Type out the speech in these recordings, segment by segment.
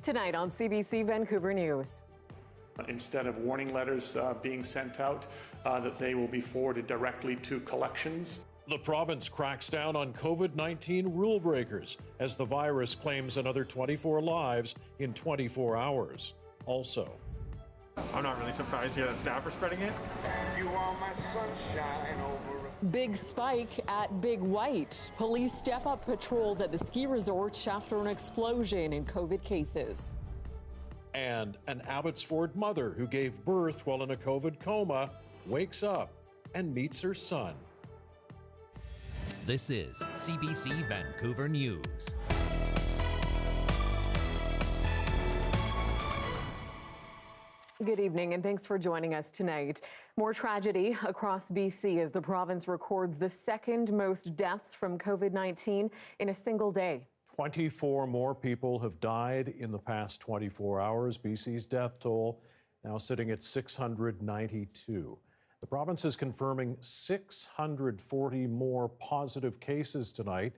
Tonight on CBC Vancouver News. Instead of warning letters being sent out, that they will be forwarded directly to collections. The province cracks down on COVID-19 rule breakers as the virus claims another 24 lives in 24 hours. Also, I'm not really surprised here that staff are spreading it. You are my sunshine over. Big spike at Big White. Police step up patrols at the ski resort after an explosion in COVID cases. And an Abbotsford mother who gave birth while in a COVID coma wakes up and meets her son. This is CBC Vancouver News. Good evening and thanks for joining us tonight. More tragedy across BC as the province records the second most deaths from COVID-19 in a single day. 24 more people have died in the past 24 hours. BC's death toll now sitting at 692. The province is confirming 640 more positive cases tonight.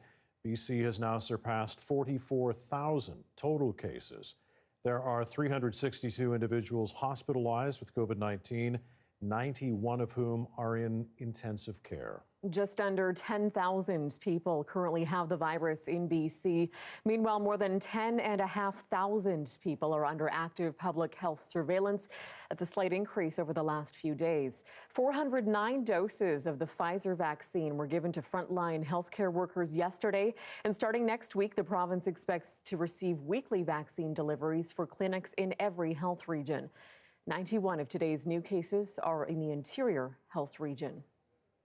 BC has now surpassed 44,000 total cases. There are 362 individuals hospitalized with COVID-19, 91 of whom are in intensive care. Just under 10,000 people currently have the virus in BC. Meanwhile, more than 10,500 people are under active public health surveillance. That's a slight increase over the last few days. 409 doses of the Pfizer vaccine were given to frontline healthcare workers yesterday. And starting next week, the province expects to receive weekly vaccine deliveries for clinics in every health region. 91 of today's new cases are in the Interior Health region.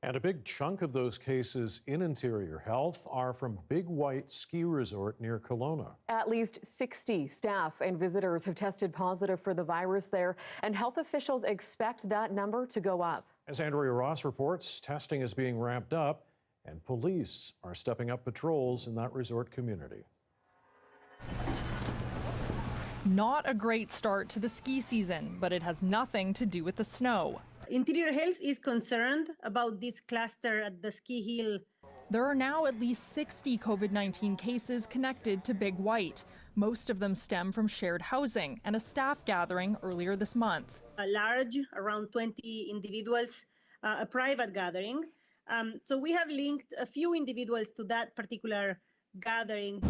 And a big chunk of those cases in Interior Health are from Big White Ski Resort near Kelowna. At least 60 staff and visitors have tested positive for the virus there, and health officials expect that number to go up. As Andrea Ross reports, testing is being ramped up, and police are stepping up patrols in that resort community. Not a great start to the ski season, but it has nothing to do with the snow. Interior Health is concerned about this cluster at the ski hill. There are now at least 60 COVID-19 cases connected to Big White. Most of them stem from shared housing and a staff gathering earlier this month. A large, around 20 individuals, a private gathering. So we have linked a few individuals to that particular gathering.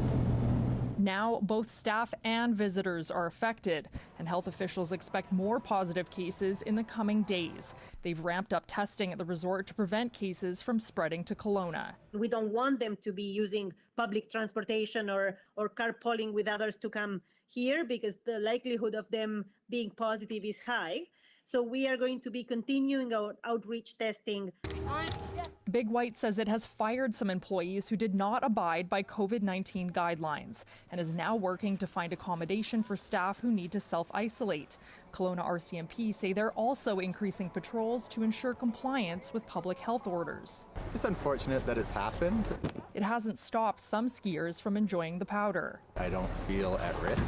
Now, both staff and visitors are affected, and health officials expect more positive cases in the coming days. They've ramped up testing at the resort to prevent cases from spreading to Kelowna. We don't want them to be using public transportation or carpooling with others to come here because the likelihood of them being positive is high. So we are going to be continuing our outreach testing. Big White says it has fired some employees who did not abide by COVID-19 guidelines and is now working to find accommodation for staff who need to self-isolate. Kelowna RCMP say they're also increasing patrols to ensure compliance with public health orders. It's unfortunate that it's happened. It hasn't stopped some skiers from enjoying the powder. I don't feel at risk.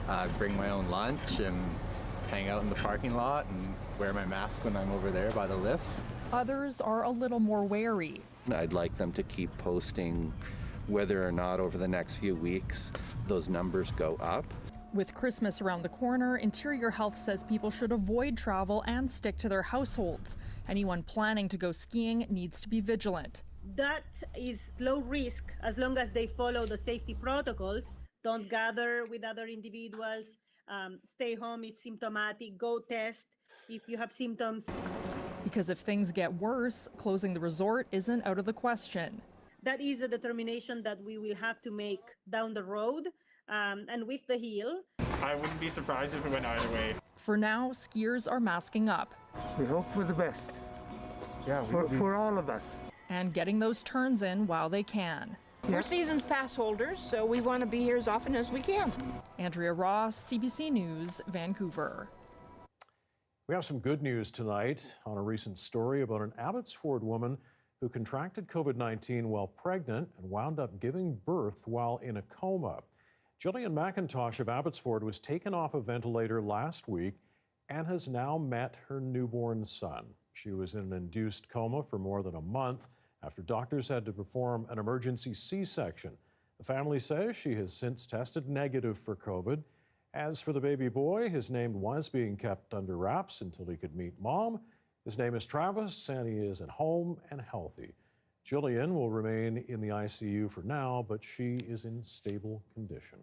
I bring my own lunch and hang out in the parking lot and wear my mask when I'm over there by the lifts. Others are a little more wary. I'd like them to keep posting whether or not over the next few weeks those numbers go up. With Christmas around the corner, Interior Health says people should avoid travel and stick to their households. Anyone planning to go skiing needs to be vigilant. That is low risk as long as they follow the safety protocols. Don't gather with other individuals. Stay home if symptomatic. Go test if you have symptoms. Because if things get worse, closing the resort isn't out of the question. That is a determination that we will have to make down the road. And with the hill, I wouldn't be surprised if it went either way. For now, skiers are masking up. We hope for the best. Yeah, for all of us. And getting those turns in while they can. We're season's pass holders, so we want to be here as often as we can. Andrea Ross, CBC News, Vancouver. We have some good news tonight on a recent story about an Abbotsford woman who contracted COVID-19 while pregnant and wound up giving birth while in a coma. Gillian McIntosh of Abbotsford was taken off a ventilator last week and has now met her newborn son. She was in an induced coma for more than a month after doctors had to perform an emergency C-section. The family says she has since tested negative for COVID As for the baby boy, his name was being kept under wraps until he could meet mom. His name is Travis, and he is at home and healthy. Jillian will remain in the ICU for now, but she is in stable condition.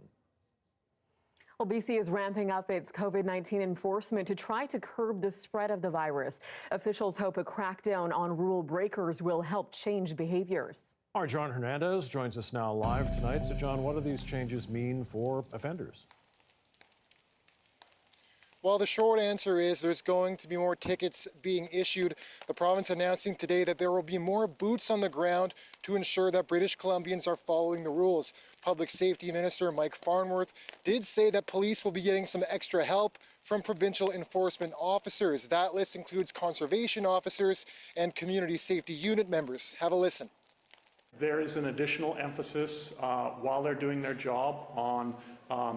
Well, BC is ramping up its COVID-19 enforcement to try to curb the spread of the virus. Officials hope a crackdown on rule breakers will help change behaviors. Our John Hernandez joins us now live tonight. So, John, what do these changes mean for offenders? Well, the short answer is there's going to be more tickets being issued. The province announcing today that there will be more boots on the ground to ensure that British Columbians are following the rules. Public Safety Minister Mike Farnworth did say that police will be getting some extra help from provincial enforcement officers. That list includes conservation officers and community safety unit members. Have a listen. There is an additional emphasis while they're doing their job on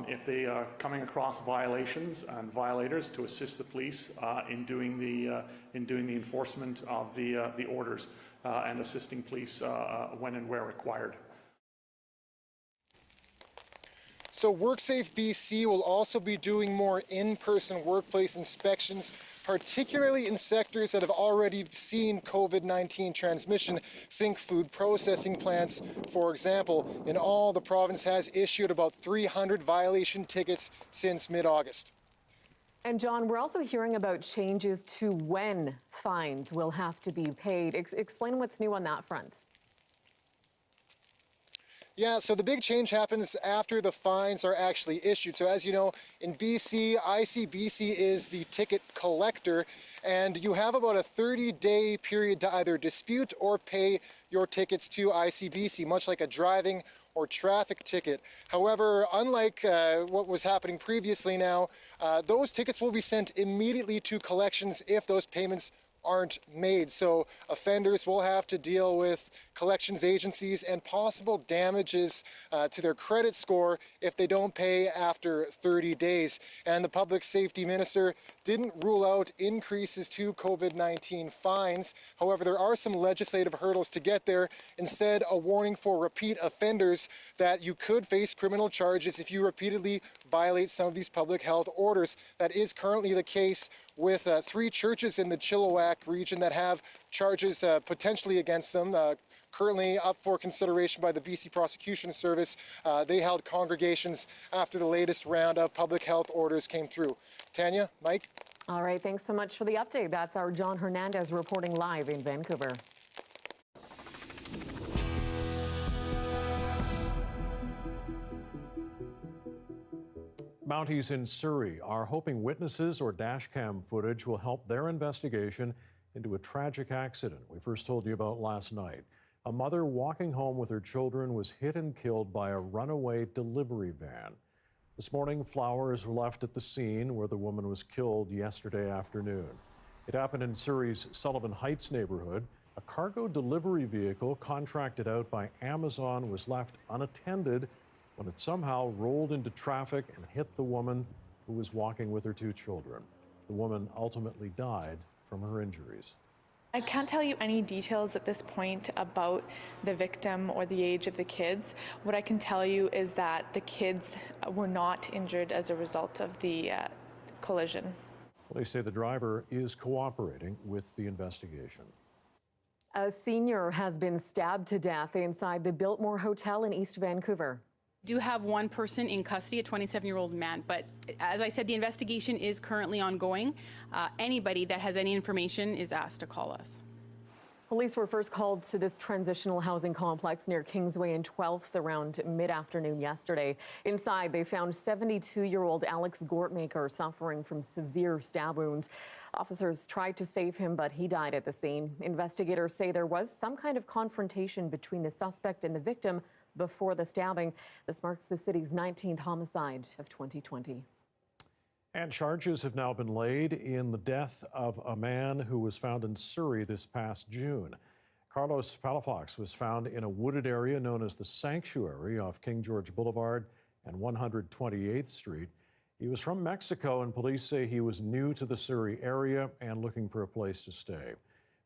if they are coming across violations and violators to assist the police in doing the enforcement of the orders and assisting police when and where required. So WorkSafe BC will also be doing more in-person workplace inspections, particularly in sectors that have already seen COVID-19 transmission. Think food processing plants, for example. In all, the province has issued about 300 violation tickets since mid-August. And John, we're also hearing about changes to when fines will have to be paid. Explain what's new on that front. Yeah, so the big change happens after the fines are actually issued. So as you know, in BC, ICBC is the ticket collector, and you have about a 30-day period to either dispute or pay your tickets to ICBC, much like a driving or traffic ticket. However, unlike what was happening previously now, those tickets will be sent immediately to collections if those payments aren't made. So offenders will have to deal with collections agencies and possible damages to their credit score if they don't pay after 30 days. And the public safety minister didn't rule out increases to COVID-19 fines. However, there are some legislative hurdles to get there. Instead, a warning for repeat offenders that you could face criminal charges if you repeatedly violate some of these public health orders. That is currently the case with 3 churches in the Chilliwack region that have charges potentially against them, currently up for consideration by the BC Prosecution Service. They held congregations after the latest round of public health orders came through. Tanya, Mike? All right, thanks so much for the update. That's our John Hernandez reporting live in Vancouver. Mounties in Surrey are hoping witnesses or dashcam footage will help their investigation into a tragic accident we first told you about last night. A mother walking home with her children was hit and killed by a runaway delivery van. This morning, flowers were left at the scene where the woman was killed yesterday afternoon. It happened in Surrey's Sullivan Heights neighborhood. A cargo delivery vehicle contracted out by Amazon was left unattended when it somehow rolled into traffic and hit the woman who was walking with her 2 children. The woman ultimately died from her injuries. I can't tell you any details at this point about the victim or the age of the kids. What I can tell you is that the kids were not injured as a result of the collision. Well, they say the driver is cooperating with the investigation. A senior has been stabbed to death inside the Biltmore Hotel in East Vancouver. Do have one person in custody, a 27-year-old man, but as I said, the investigation is currently ongoing. Anybody that has any information is asked to call us. Police were first called to this transitional housing complex near Kingsway and 12th around mid-afternoon yesterday. Inside, they found 72-year-old Alex Gortmaker suffering from severe stab wounds. Officers tried to save him, but he died at the scene. Investigators say there was some kind of confrontation between the suspect and the victim before the stabbing. This marks the city's 19th homicide of 2020. And charges have now been laid in the death of a man who was found in Surrey this past June. Carlos Palafox was found in a wooded area known as the Sanctuary off King George Boulevard and 128th Street. He was from Mexico, and police say he was new to the Surrey area and looking for a place to stay.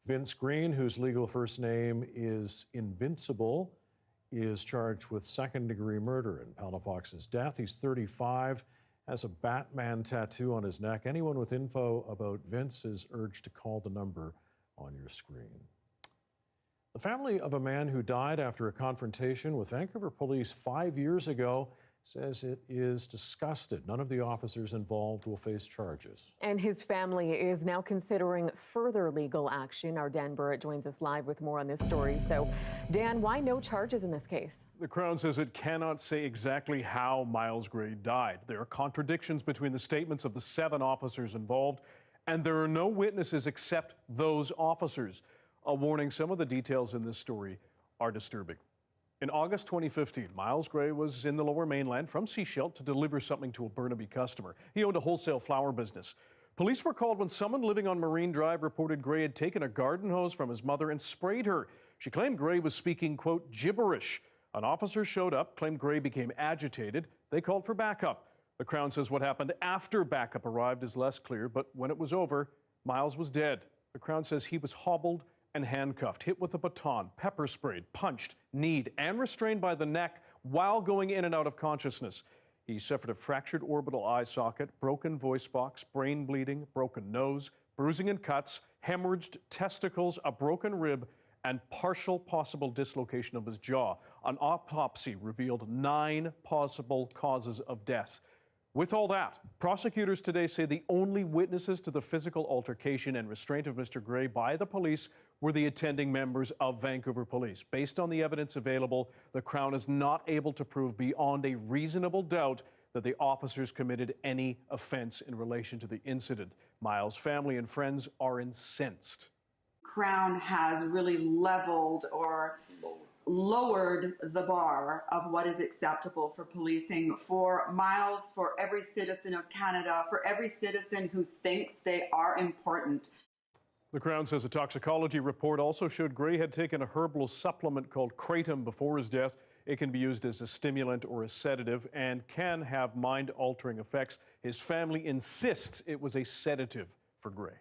Vince Green, whose legal first name is Invincible, is charged with second-degree murder in Palafox's death. He's 35, has a Batman tattoo on his neck. Anyone with info about Vince is urged to call the number on your screen. The family of a man who died after a confrontation with Vancouver police 5 years ago says it is disgusted. None of the officers involved will face charges. And his family is now considering further legal action. Our Dan Burrett joins us live with more on this story. So, Dan, why no charges in this case? The Crown says it cannot say exactly how Myles Gray died. There are contradictions between the statements of the 7 officers involved, and there are no witnesses except those officers. A warning, some of the details in this story are disturbing. In August 2015, Myles Gray was in the Lower Mainland from Sechelt to deliver something to a Burnaby customer. He owned a wholesale flower business. Police were called when someone living on Marine Drive reported Gray had taken a garden hose from his mother and sprayed her. She claimed Gray was speaking, quote, gibberish. An officer showed up, claimed Gray became agitated. They called for backup. The Crown says what happened after backup arrived is less clear, but when it was over, Myles was dead. The Crown says he was hobbled and handcuffed, hit with a baton, pepper sprayed, punched, kneed, and restrained by the neck while going in and out of consciousness. He suffered a fractured orbital eye socket, broken voice box, brain bleeding, broken nose, bruising and cuts, hemorrhaged testicles, a broken rib, and partial possible dislocation of his jaw. An autopsy revealed 9 possible causes of death. With all that, prosecutors today say the only witnesses to the physical altercation and restraint of Mr. Gray by the police were the attending members of Vancouver Police. Based on the evidence available, the Crown is not able to prove beyond a reasonable doubt that the officers committed any offense in relation to the incident. Myles' family and friends are incensed. Crown has really leveled or lowered the bar of what is acceptable for policing for Myles, for every citizen of Canada, for every citizen who thinks they are important. The Crown says a toxicology report also showed Gray had taken a herbal supplement called Kratom before his death. It can be used as a stimulant or a sedative and can have mind-altering effects. His family insists it was a sedative for Gray.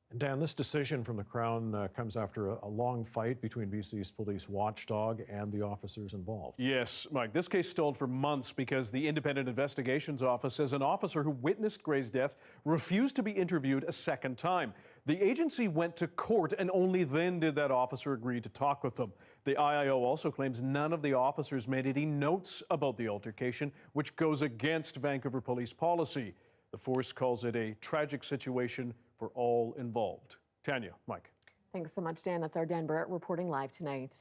And Dan, this decision from the Crown comes after a long fight between BC's police watchdog and the officers involved. Yes, Mike, this case stalled for months because the Independent Investigations Office says an officer who witnessed Gray's death refused to be interviewed a second time. The agency went to court and only then did that officer agree to talk with them. The IIO also claims none of the officers made any notes about the altercation, which goes against Vancouver police policy. The force calls it a tragic situation for all involved. Tanya, Mike. Thanks so much, Dan. That's our Dan Burrett reporting live tonight.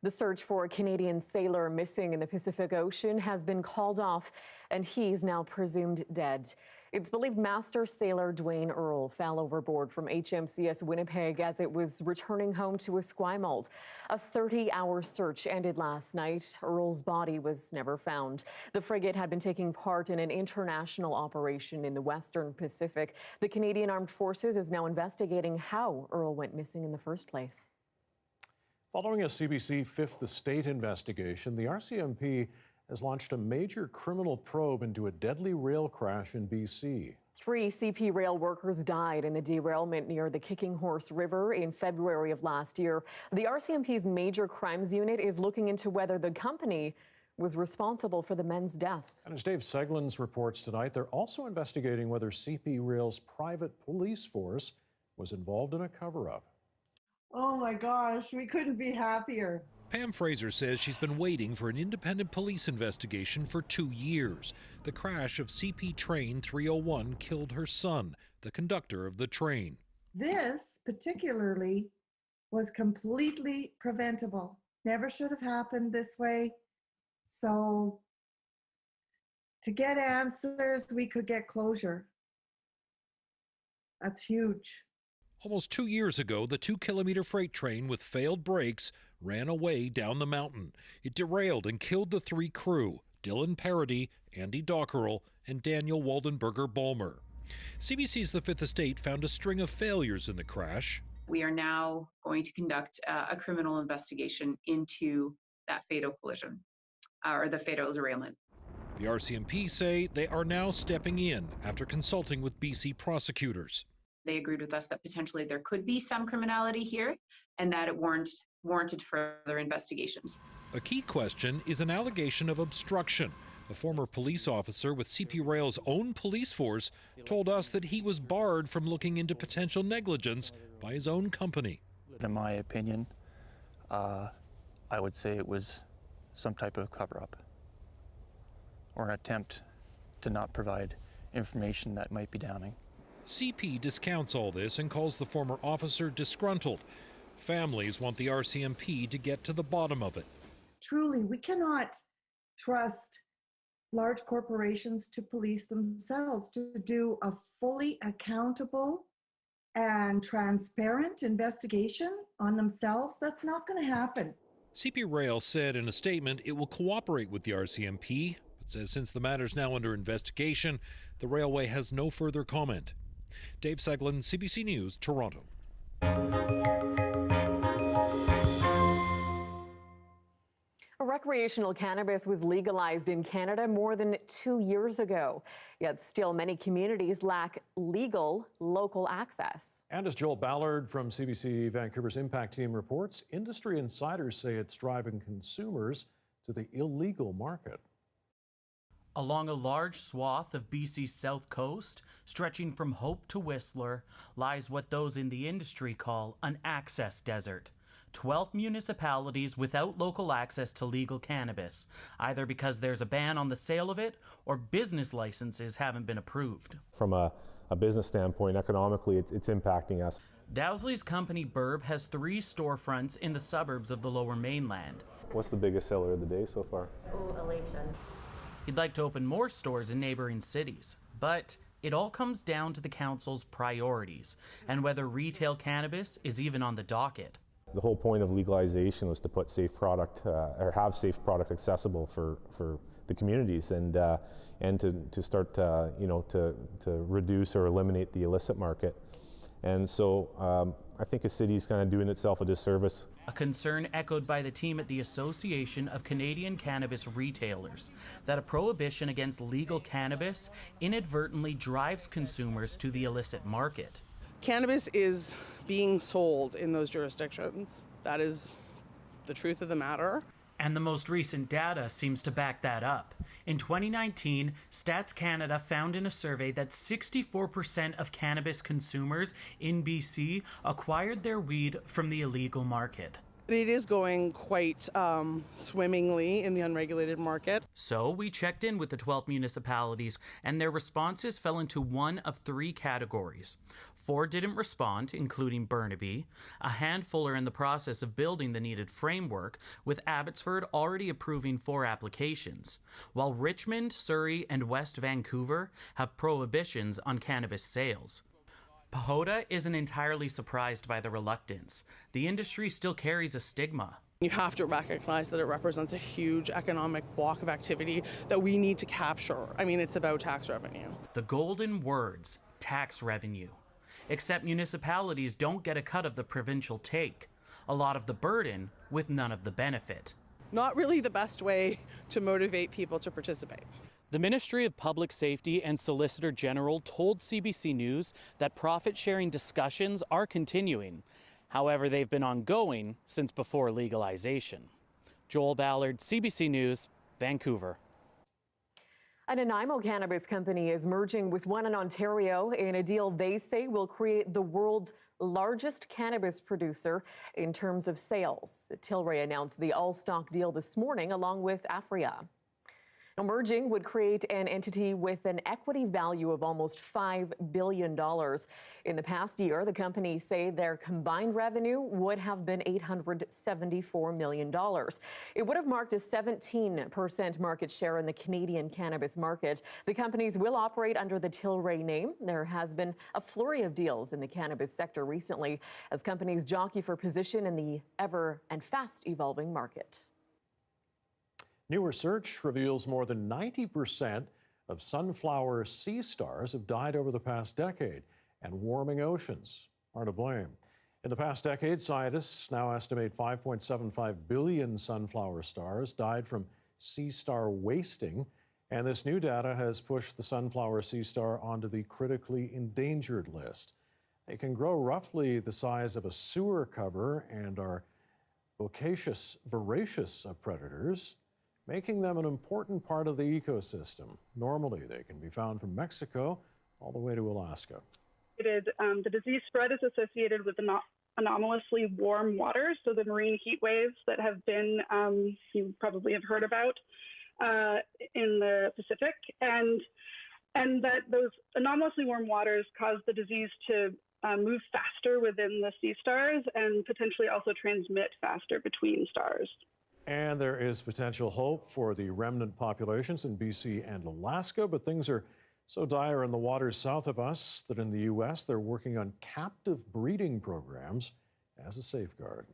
The search for a Canadian sailor missing in the Pacific Ocean has been called off, and he's now presumed dead. It's believed Master Sailor Dwayne Earle fell overboard from HMCS Winnipeg as it was returning home to Esquimalt. A 30-hour search ended last night. Earle's body was never found. The frigate had been taking part in an international operation in the Western Pacific. The Canadian Armed Forces is now investigating how Earle went missing in the first place. Following a CBC Fifth Estate investigation, the RCMP has launched a major criminal probe into a deadly rail crash in BC. 3 CP rail workers died in the derailment near the Kicking Horse River in February of last year. The RCMP's Major Crimes Unit is looking into whether the company was responsible for the men's deaths. And as Dave Seglins reports tonight, they're also investigating whether CP Rail's private police force was involved in a cover-up. Oh my gosh, we couldn't be happier. Pam Fraser says she's been waiting for an independent police investigation for 2 years. The crash of CP Train 301 killed her son, the conductor of the train. This particularly was completely preventable. Never should have happened this way. So to get answers, we could get closure. That's huge. Almost 2 years ago, the 2-kilometer freight train with failed brakes ran away down the mountain. It derailed and killed the 3 crew, Dylan Parody, Andy Dockerell, and Daniel Waldenberger-Bulmer. CBC's The Fifth Estate found a string of failures in the crash. We are now going to conduct a criminal investigation into that fatal collision, or the fatal derailment. The RCMP say they are now stepping in after consulting with BC prosecutors. They agreed with us that potentially there could be some criminality here and that it warranted further investigations. A key question is an allegation of obstruction. A former police officer with CP Rail's own police force told us that he was barred from looking into potential negligence by his own company. In my opinion, I would say it was some type of cover-up or an attempt to not provide information that might be damning. CP discounts all this and calls the former officer disgruntled. Families want the RCMP to get to the bottom of it. Truly, we cannot trust large corporations to police themselves, to do a fully accountable and transparent investigation on themselves. That's not going to happen. CP Rail said in a statement it will cooperate with the RCMP, but says since the matter's now under investigation, the railway has no further comment. Dave Seglin, CBC News, Toronto. Recreational cannabis was legalized in Canada more than 2 years ago, yet still many communities lack legal local access. And as Joel Ballard from CBC Vancouver's Impact Team reports, industry insiders say it's driving consumers to the illegal market. Along a large swath of BC's south coast, stretching from Hope to Whistler, lies what those in the industry call an access desert. 12 municipalities without local access to legal cannabis, either because there's a ban on the sale of it or business licenses haven't been approved. From a business standpoint, economically, it's impacting us. Dowsley's company Burb has 3 storefronts in the suburbs of the Lower Mainland. What's the biggest seller of the day so far? Oh, elation. He'd like to open more stores in neighboring cities, but it all comes down to the council's priorities and whether retail cannabis is even on the docket. The whole point of legalization was to put safe product or have safe product accessible for the communities and to start to reduce or eliminate the illicit market. And so I think a city's kind of doing itself a disservice. A concern echoed by the team at the Association of Canadian Cannabis Retailers that a prohibition against legal cannabis inadvertently drives consumers to the illicit market. Cannabis is being sold in those jurisdictions. That is the truth of the matter. And the most recent data seems to back that up. In 2019, Stats Canada found in a survey that 64% of cannabis consumers in BC acquired their weed from the illegal market. It is going quite swimmingly in the unregulated market. So we checked in with the 12 municipalities, and their responses fell into one of 3 categories. 4 didn't respond, including Burnaby. A handful are in the process of building the needed framework, with Abbotsford already approving 4 applications, while Richmond, Surrey, and West Vancouver have prohibitions on cannabis sales. Pahota isn't entirely surprised by the reluctance. The industry still carries a stigma. You have to recognize that it represents a huge economic block of activity that we need to capture. I mean, it's about tax revenue. The golden words, tax revenue. Except municipalities don't get a cut of the provincial take. A lot of the burden with none of the benefit. Not really the best way to motivate people to participate. The Ministry of Public Safety and Solicitor General told CBC News that profit-sharing discussions are continuing. However, they've been ongoing since before legalization. Joel Ballard, CBC News, Vancouver. A Nanaimo cannabis company is merging with one in Ontario in a deal they say will create the world's largest cannabis producer in terms of sales. Tilray announced the all-stock deal this morning along with Afria. Now, merging would create an entity with an equity value of almost $5 billion. In the past year, the companies say their combined revenue would have been $874 million. It would have marked a 17% market share in the Canadian cannabis market. The companies will operate under the Tilray name. There has been a flurry of deals in the cannabis sector recently as companies jockey for position in the ever and fast evolving market. New research reveals more than 90% of sunflower sea stars have died over the past decade, and warming oceans are to blame. In the past decade, scientists now estimate 5.75 billion sunflower stars died from sea star wasting, and this new data has pushed the sunflower sea star onto the critically endangered list. They can grow roughly the size of a sewer cover and are voracious predators. making them an important part of the ecosystem. Normally, they can be found from Mexico all the way to Alaska. The disease spread is associated with anomalously warm waters, so the marine heat waves that have been, you probably have heard about in the Pacific, and that those anomalously warm waters cause the disease to move faster within the sea stars and potentially also transmit faster between stars. And there is potential hope for the remnant populations in BC and Alaska, but things are so dire in the waters south of us that in the U.S. they're working on captive breeding programs as a safeguard.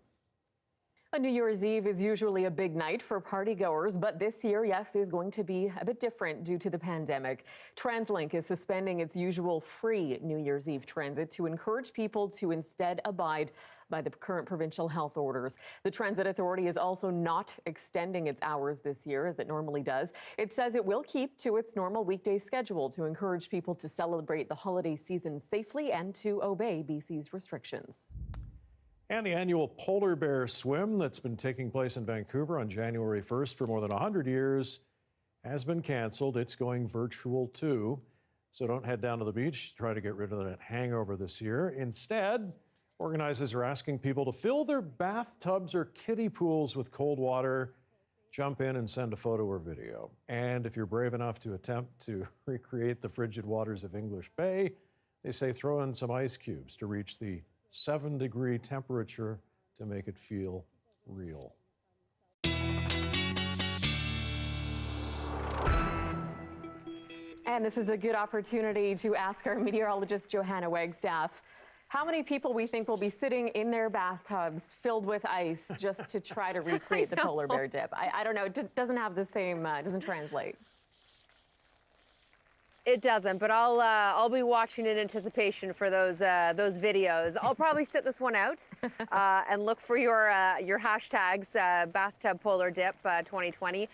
A New Year's Eve is usually a big night for partygoers, but this year, yes, is going to be a bit different due to the pandemic. TransLink is suspending its usual free New Year's Eve transit to encourage people to instead abide by the current provincial health orders. The Transit Authority is also not extending its hours this year as it normally does. It says it will keep to its normal weekday schedule to encourage people to celebrate the holiday season safely and to obey BC's restrictions. And the annual polar bear swim that's been taking place in Vancouver on January 1st for more than 100 years has been canceled. It's going virtual too. So don't head down to the beach to try to get rid of that hangover this year. Instead, organizers are asking people to fill their bathtubs or kiddie pools with cold water, jump in and send a photo or video. And if you're brave enough to attempt to recreate the frigid waters of English Bay, they say throw in some ice cubes to reach the 7-degree temperature to make it feel real. And this is a good opportunity to ask our meteorologist Johanna Wagstaffe how many people we think will be sitting in their bathtubs filled with ice just to try to recreate the polar bear dip. I don't know, it doesn't have the same, doesn't translate. It doesn't, but I'll be watching in anticipation for those videos. I'll probably sit this one out and look for your hashtags, bathtub polar dip 2020.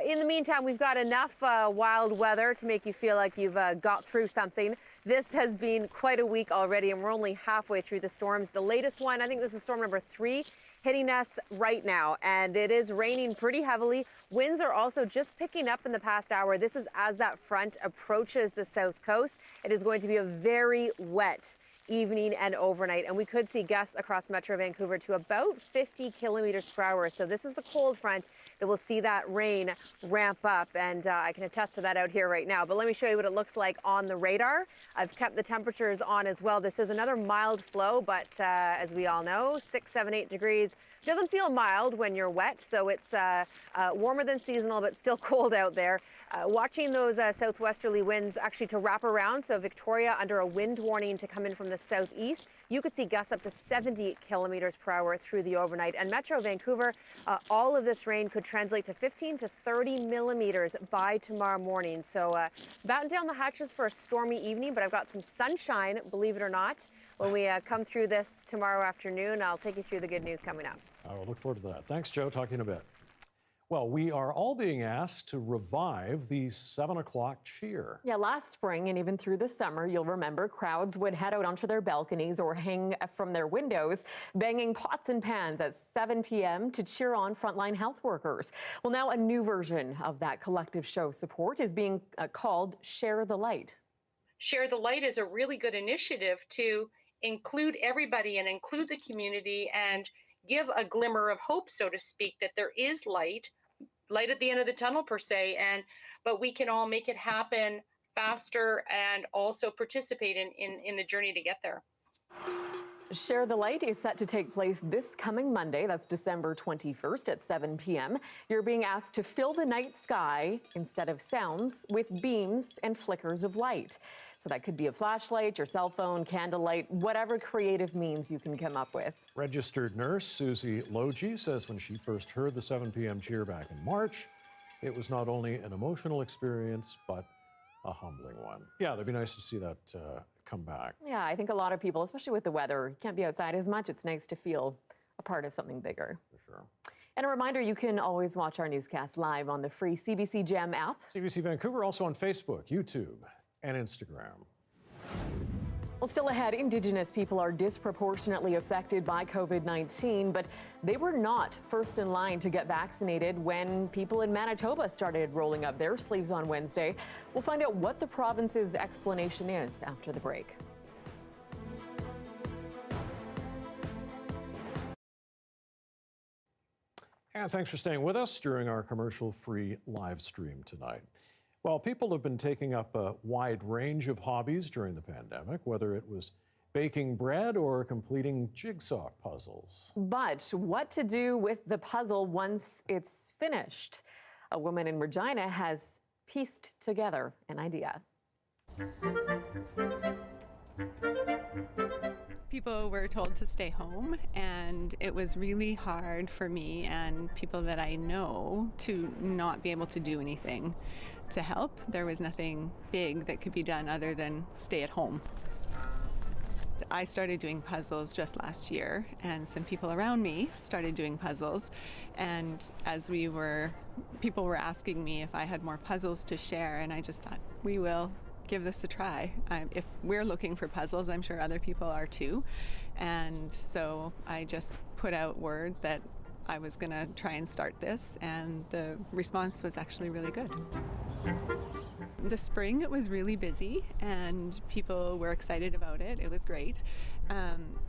In the meantime, we've got enough wild weather to make you feel like you've got through something. This has been quite a week already, and we're only halfway through the storms. The latest one, I think this is storm number 3, hitting us right now, and it is raining pretty heavily. Winds are also just picking up in the past hour. This is as that front approaches the south coast. It is going to be a very wet evening and overnight, and we could see gusts across Metro Vancouver to about 50 kilometers per hour. So this is the cold front that will see that rain ramp up, and I can attest to that out here right now. But let me show you what it looks like on the radar. I've kept the temperatures on as well. This is another mild flow, but as we all know, 6, 7, 8 degrees doesn't feel mild when you're wet, so it's warmer than seasonal, but still cold out there. Watching those southwesterly winds actually to wrap around, so Victoria under a wind warning to come in from the southeast. You could see gusts up to 70 kilometers per hour through the overnight. And Metro Vancouver, all of this rain could translate to 15 to 30 millimeters by tomorrow morning. So batten down the hatches for a stormy evening, but I've got some sunshine, believe it or not. When we come through this tomorrow afternoon, I'll take you through the good news coming up. I will look forward to that. Thanks, Joe. Talk to you in a bit. Well, we are all being asked to revive the 7 o'clock cheer. Yeah, last spring and even through the summer, you'll remember crowds would head out onto their balconies or hang from their windows, banging pots and pans at 7 p.m. to cheer on frontline health workers. Well, now a new version of that collective show support is being called Share the Light. Share the Light is a really good initiative to include everybody and include the community and give a glimmer of hope, so to speak, that there is light at the end of the tunnel per se, but we can all make it happen faster and also participate in the journey to get there. Share the Light is set to take place this coming Monday, that's December 21st at 7 p.m. You're being asked to fill the night sky, instead of sounds, with beams and flickers of light. So that could be a flashlight, your cell phone, candlelight, whatever creative means you can come up with. Registered nurse Susie Logie says when she first heard the 7 p.m. cheer back in March, it was not only an emotional experience, but a humbling one. Yeah, it'd be nice to see that come back. Yeah, I think a lot of people, especially with the weather, you can't be outside as much. It's nice to feel a part of something bigger. For sure. And a reminder, you can always watch our newscast live on the free CBC Gem app. CBC Vancouver also on Facebook, YouTube, and Instagram. Well, still ahead, Indigenous people are disproportionately affected by COVID-19, but they were not first in line to get vaccinated when people in Manitoba started rolling up their sleeves on Wednesday. We'll find out what the province's explanation is after the break. And thanks for staying with us during our commercial-free live stream tonight. Well, people have been taking up a wide range of hobbies during the pandemic, whether it was baking bread or completing jigsaw puzzles. But what to do with the puzzle once it's finished? A woman in Regina has pieced together an idea. People were told to stay home, and it was really hard for me and people that I know to not be able to do anything to help. There was nothing big that could be done other than stay at home. I started doing puzzles just last year, and some people around me started doing puzzles. And as people were asking me if I had more puzzles to share, and I just thought, we will give this a try. If we're looking for puzzles, I'm sure other people are too. And so I just put out word that I was going to try and start this, and the response was actually really good. The spring, it was really busy and people were excited about it. It was great.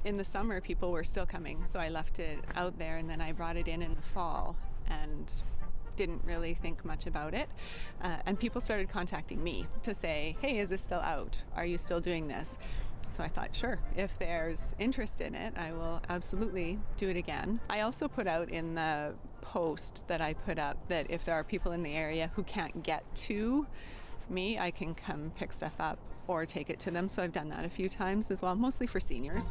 In the summer, people were still coming, so I left it out there, and then I brought it in the fall and didn't really think much about it. And people started contacting me to say, hey, is this still out? Are you still doing this? So I thought, sure, if there's interest in it, I will absolutely do it again. I also put out in the post that I put up that if there are people in the area who can't get to me, I can come pick stuff up or take it to them. So I've done that a few times as well, mostly for seniors.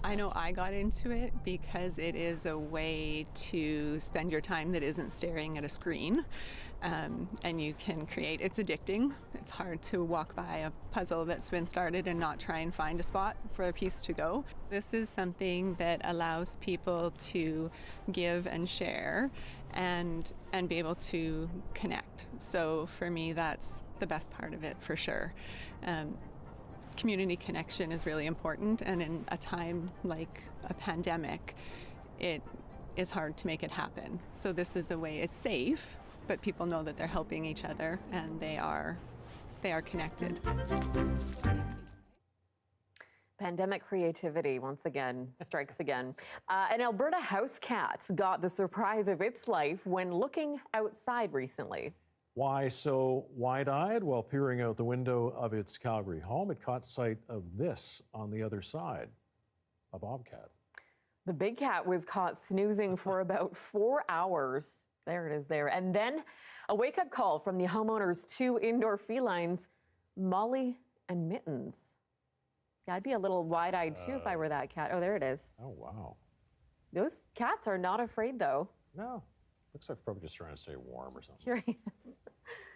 I know I got into it because it is a way to spend your time that isn't staring at a screen. And you can create, it's addicting. It's hard to walk by a puzzle that's been started and not try and find a spot for a piece to go. This is something that allows people to give and share and be able to connect. So for me, that's the best part of it for sure. Community connection is really important, and in a time like a pandemic, it is hard to make it happen. So this is a way, it's safe, but people know that they're helping each other and they are connected. Pandemic creativity once again strikes again. An Alberta house cat got the surprise of its life when looking outside recently. Why so wide-eyed? While peering out the window of its Calgary home, it caught sight of this on the other side, a bobcat. The big cat was caught snoozing for about 4 hours. There it is there. And then a wake-up call from the homeowner's two indoor felines, Molly and Mittens. Yeah, I'd be a little wide-eyed too if I were that cat. Oh, there it is. Oh, wow. Those cats are not afraid though. No. Looks like probably just trying to stay warm or something. Curious.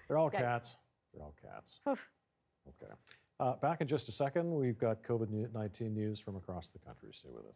They're all cats. They're all cats. Okay. Back in just a second, we've got COVID-19 news from across the country. Stay with us.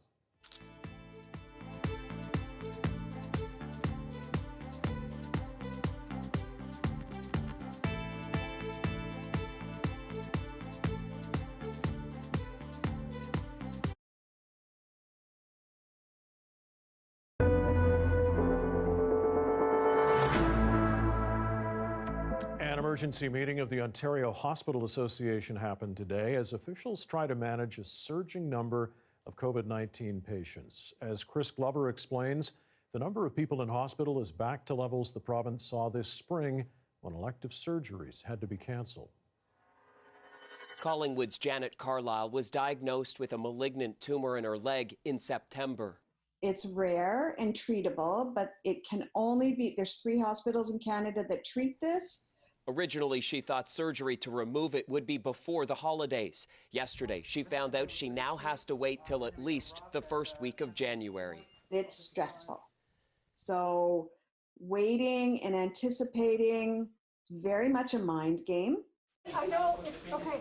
An emergency meeting of the Ontario Hospital Association happened today as officials try to manage a surging number of COVID-19 patients. As Chris Glover explains, the number of people in hospital is back to levels the province saw this spring when elective surgeries had to be canceled. Collingwood's Janet Carlisle was diagnosed with a malignant tumor in her leg in September. It's rare and treatable, but it can only be, there's 3 hospitals in Canada that treat this. Originally, she thought surgery to remove it would be before the holidays. Yesterday, she found out she now has to wait till at least the first week of January. It's stressful. So waiting and anticipating, it's very much a mind game. I know, it's okay.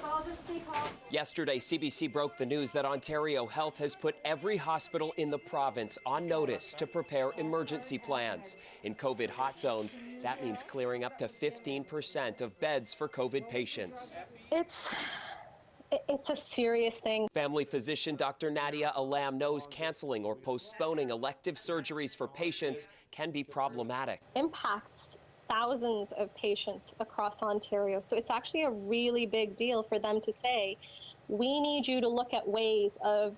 I'll just stay calm. Yesterday, CBC broke the news that Ontario Health has put every hospital in the province on notice to prepare emergency plans. In COVID hot zones, that means clearing up to 15% of beds for COVID patients. It's It's a serious thing. Family physician Dr. Nadia Alam knows canceling or postponing elective surgeries for patients can be problematic. Impacts thousands of patients across Ontario. So it's actually a really big deal for them to say, we need you to look at ways of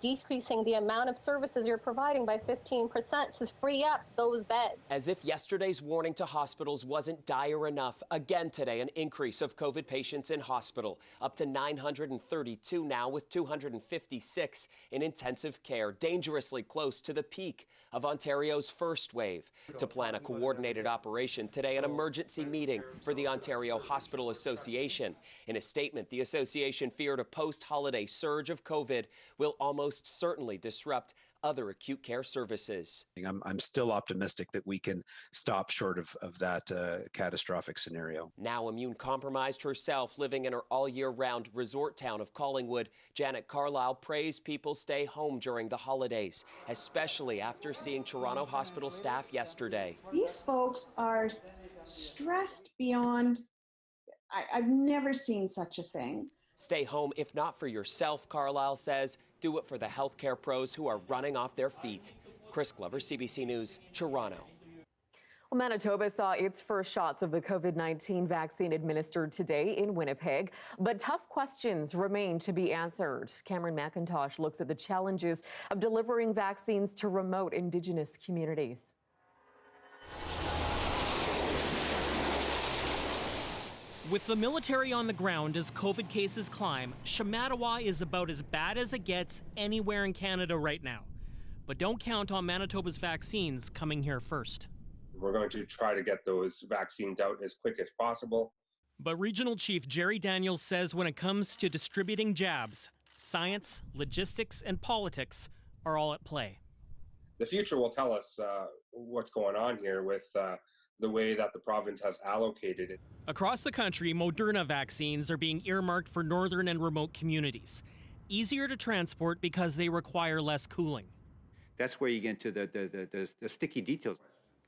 decreasing the amount of services you're providing by 15% to free up those beds. As if yesterday's warning to hospitals wasn't dire enough, again today an increase of COVID patients in hospital, up to 932 now, with 256 in intensive care, dangerously close to the peak of Ontario's first wave. To plan a coordinated operation today, an emergency meeting for the Ontario Hospital Association. In a statement, the association feared a post-holiday surge of COVID will almost certainly disrupt other acute care services. I'm still optimistic that we can stop short of that catastrophic scenario. Now immune compromised herself, living in her all-year-round resort town of Collingwood, Janet Carlisle prays people stay home during the holidays, especially after seeing Toronto hospital staff yesterday. These folks are stressed beyond, I've never seen such a thing. Stay home if not for yourself, Carlisle says. Do it for the healthcare pros who are running off their feet. Chris Glover, CBC News, Toronto. Well, Manitoba saw its first shots of the COVID-19 vaccine administered today in Winnipeg, but tough questions remain to be answered. Cameron McIntosh looks at the challenges of delivering vaccines to remote Indigenous communities. With the military on the ground as COVID cases climb, Shamattawa is about as bad as it gets anywhere in Canada right now. But don't count on Manitoba's vaccines coming here first. We're going to try to get those vaccines out as quick as possible. But Regional Chief Jerry Daniels says when it comes to distributing jabs, science, logistics, and politics are all at play. The future will tell us what's going on here with the way that the province has allocated it. Across the country, Moderna vaccines are being earmarked for northern and remote communities. Easier to transport because they require less cooling. That's where you get into the sticky details.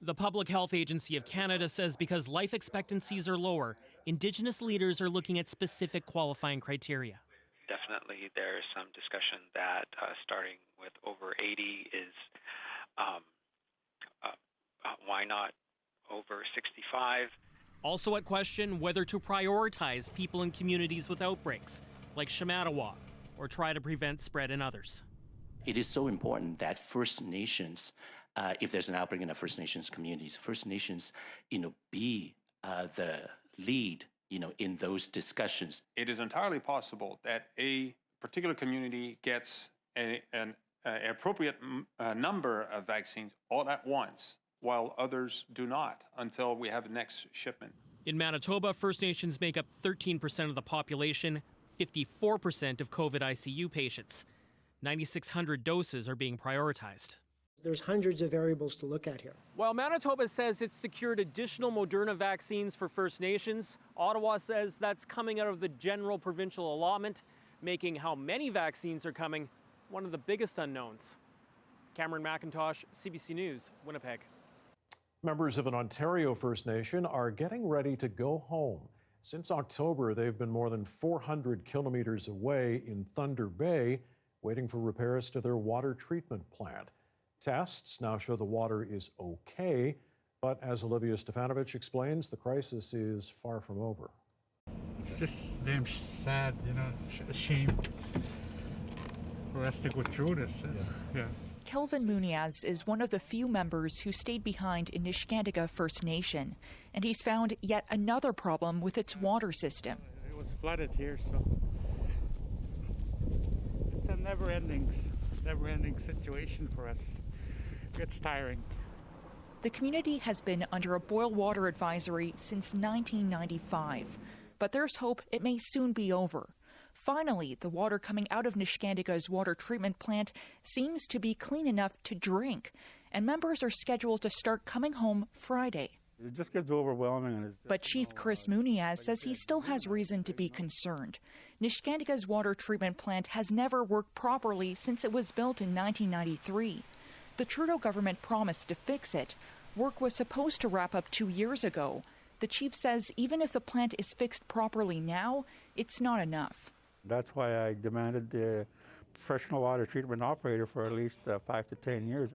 The Public Health Agency of Canada says because life expectancies are lower, Indigenous leaders are looking at specific qualifying criteria. Definitely there's some discussion that starting with over 80 is, why not over 65? Also at question whether to prioritize people in communities with outbreaks, like Shamattawa, or try to prevent spread in others. It is so important that First Nations, if there's an outbreak in the First Nations communities, First Nations, be the lead, in those discussions. It is entirely possible that a particular community gets an appropriate number of vaccines all at once, while others do not until we have the next shipment. In Manitoba, First Nations make up 13% of the population, 54% of COVID ICU patients. 9,600 doses are being prioritized. There's hundreds of variables to look at here. While Manitoba says it's secured additional Moderna vaccines for First Nations, Ottawa says that's coming out of the general provincial allotment, making how many vaccines are coming one of the biggest unknowns. Cameron McIntosh, CBC News, Winnipeg. Members of an Ontario First Nation are getting ready to go home. Since October, they've been more than 400 kilometers away in Thunder Bay, waiting for repairs to their water treatment plant. Tests now show the water is okay, but as Olivia Stefanovich explains, the crisis is far from over. It's just damn sad, a shame for us to go through this. Yeah. Kelvin Muniaz is one of the few members who stayed behind in Neskantaga First Nation, and he's found yet another problem with its water system. It was flooded here, so it's a never-ending situation for us. It gets tiring. The community has been under a boil water advisory since 1995, but there's hope it may soon be over. Finally, the water coming out of Neskantaga's water treatment plant seems to be clean enough to drink, and members are scheduled to start coming home Friday. It just gets overwhelming. But Chief Chris Muniaz says he still has reason to be concerned. Neskantaga's water treatment plant has never worked properly since it was built in 1993. The Trudeau government promised to fix it. Work was supposed to wrap up 2 years ago. The chief says even if the plant is fixed properly now, it's not enough. That's why I demanded the professional water treatment operator for at least 5 to 10 years.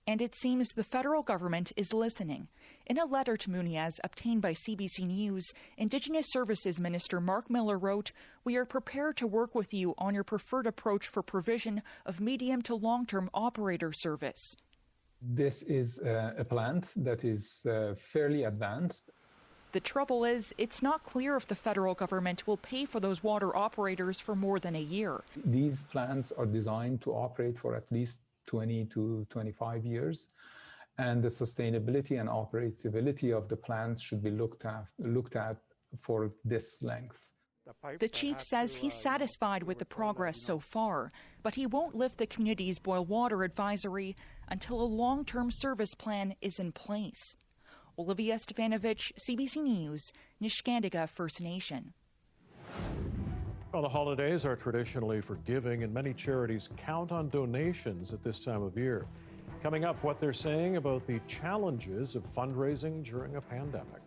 And it seems the federal government is listening. In a letter to Muniz obtained by CBC News, Indigenous Services Minister Mark Miller wrote, "We are prepared to work with you on your preferred approach for provision of medium to long-term operator service." This is a plant that is fairly advanced. The trouble is, it's not clear if the federal government will pay for those water operators for more than a year. These plants are designed to operate for at least 20 to 25 years, and the sustainability and operability of the plants should be looked at for this length. The chief says he's satisfied with the progress so far, but he won't lift the community's boil water advisory until a long-term service plan is in place. Olivia Stefanovic, CBC News, Neskantaga First Nation. Well, the holidays are traditionally for giving, and many charities count on donations at this time of year. Coming up, what they're saying about the challenges of fundraising during a pandemic.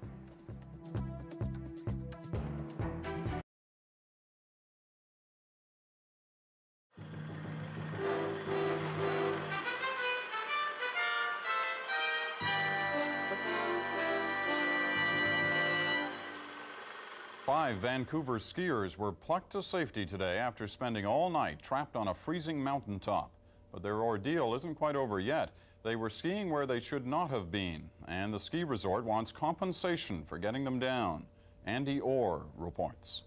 Five Vancouver skiers were plucked to safety today after spending all night trapped on a freezing mountaintop. But their ordeal isn't quite over yet. They were skiing where they should not have been, and the ski resort wants compensation for getting them down. Andy Orr reports.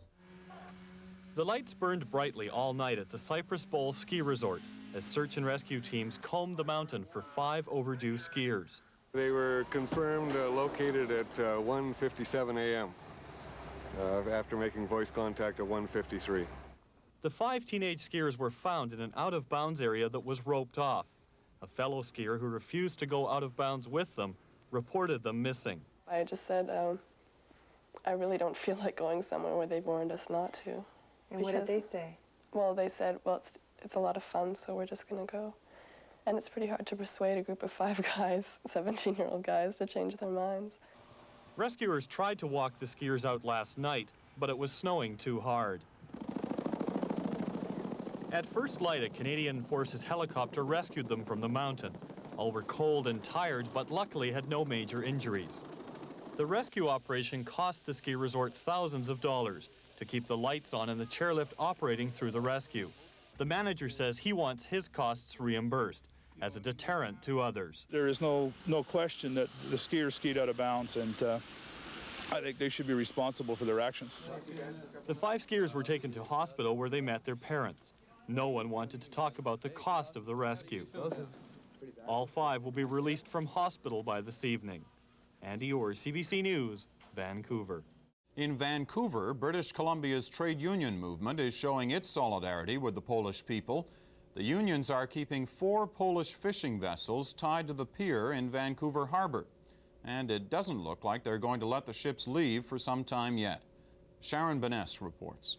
The lights burned brightly all night at the Cypress Bowl Ski Resort as search and rescue teams combed the mountain for 5 overdue skiers. They were confirmed located at 1:57 a.m. After making voice contact at 1:53. The 5 teenage skiers were found in an out-of-bounds area that was roped off. A fellow skier who refused to go out of bounds with them reported them missing. I just said, I really don't feel like going somewhere where they've warned us not to. And what did they say? Well, they said, well, it's a lot of fun, so we're just going to go. And it's pretty hard to persuade a group of 5 guys, 17-year-old guys, to change their minds. Rescuers tried to walk the skiers out last night, but it was snowing too hard. At first light, a Canadian Forces helicopter rescued them from the mountain. All were cold and tired, but luckily had no major injuries. The rescue operation cost the ski resort thousands of dollars to keep the lights on and the chairlift operating through the rescue. The manager says he wants his costs reimbursed as a deterrent to others. There is no question that the skiers skied out of bounds, and I think they should be responsible for their actions. The 5 skiers were taken to hospital where they met their parents. No one wanted to talk about the cost of the rescue. All 5 will be released from hospital by this evening. Andy Orr, CBC News, Vancouver. In Vancouver, British Columbia's trade union movement is showing its solidarity with the Polish people. The unions are keeping 4 Polish fishing vessels tied to the pier in Vancouver Harbor. And it doesn't look like they're going to let the ships leave for some time yet. Sharon Baness reports.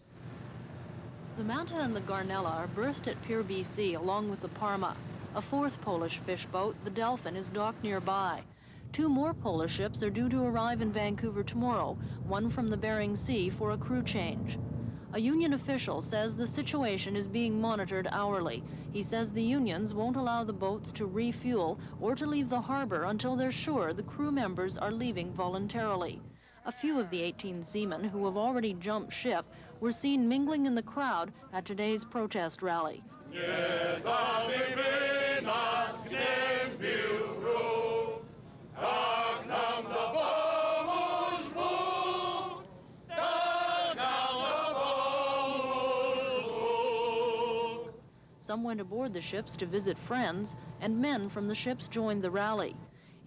The Mountain and the Garnella are berthed at Pier BC along with the Parma. A 4th Polish fish boat, the Delphin, is docked nearby. 2 more Polish ships are due to arrive in Vancouver tomorrow, one from the Bering Sea for a crew change. A union official says the situation is being monitored hourly. He says the unions won't allow the boats to refuel or to leave the harbor until they're sure the crew members are leaving voluntarily. A few of the 18 seamen who have already jumped ship were seen mingling in the crowd at today's protest rally. Some went aboard the ships to visit friends, and men from the ships joined the rally.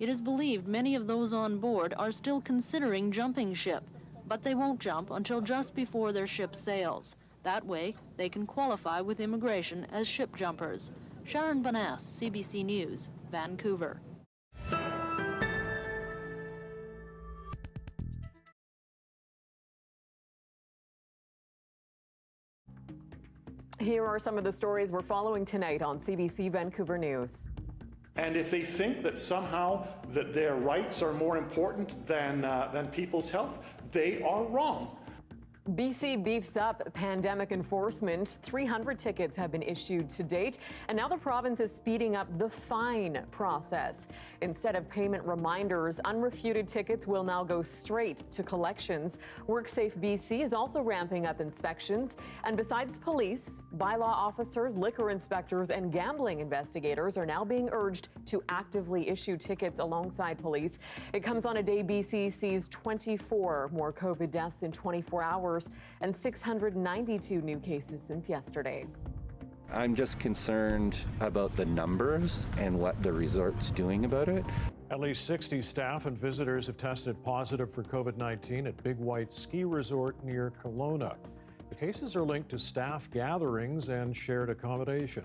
It is believed many of those on board are still considering jumping ship, but they won't jump until just before their ship sails. That way, they can qualify with immigration as ship jumpers. Sharon Baness, CBC News, Vancouver. Here are some of the stories we're following tonight on CBC Vancouver News. And if they think that somehow that their rights are more important than people's health, they are wrong. BC beefs up pandemic enforcement. 300 tickets have been issued to date, and now the province is speeding up the fine process. Instead of payment reminders, unrefuted tickets will now go straight to collections. WorkSafe BC is also ramping up inspections, and besides police, bylaw officers, liquor inspectors, and gambling investigators are now being urged to actively issue tickets alongside police. It comes on a day BC sees 24 more COVID deaths in 24 hours and 692 new cases since yesterday. I'm just concerned about the numbers and what the resort's doing about it. At least 60 staff and visitors have tested positive for COVID-19 at Big White Ski Resort near Kelowna. The cases are linked to staff gatherings and shared accommodation.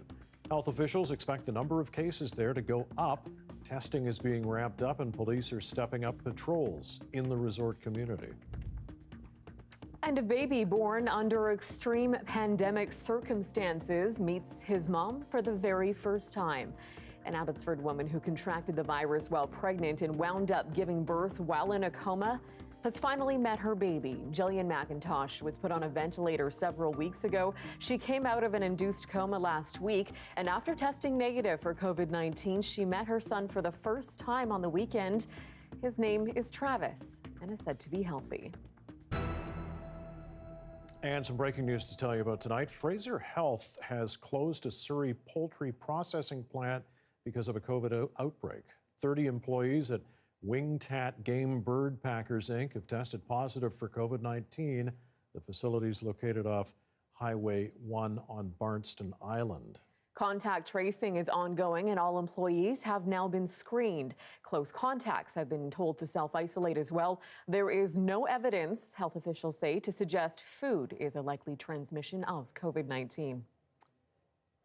Health officials expect the number of cases there to go up. Testing is being ramped up and police are stepping up patrols in the resort community. And a baby born under extreme pandemic circumstances meets his mom for the very first time. An Abbotsford woman who contracted the virus while pregnant and wound up giving birth while in a coma has finally met her baby. Jillian McIntosh was put on a ventilator several weeks ago. She came out of an induced coma last week, and after testing negative for COVID-19, she met her son for the first time on the weekend. His name is Travis and is said to be healthy. And some breaking news to tell you about tonight. Fraser Health has closed a Surrey poultry processing plant because of a COVID outbreak. 30 employees at Wingtat Game Bird Packers Inc. have tested positive for COVID-19. The facility is located off Highway 1 on Barnston Island. Contact tracing is ongoing and all employees have now been screened. Close contacts have been told to self-isolate as well. There is no evidence, health officials say, to suggest food is a likely transmission of COVID-19.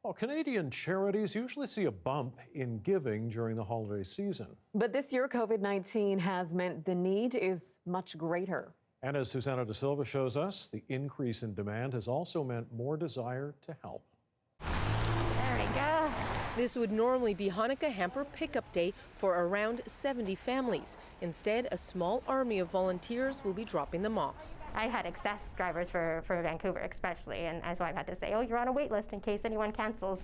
Well, Canadian charities usually see a bump in giving during the holiday season. But this year, COVID-19 has meant the need is much greater. And as Susanna Da Silva shows us, the increase in demand has also meant more desire to help. There we go. This would normally be Hanukkah hamper pickup day for around 70 families. Instead, a small army of volunteers will be dropping them off. I had excess drivers for Vancouver especially, and so I've had to say, oh, you're on a wait list in case anyone cancels.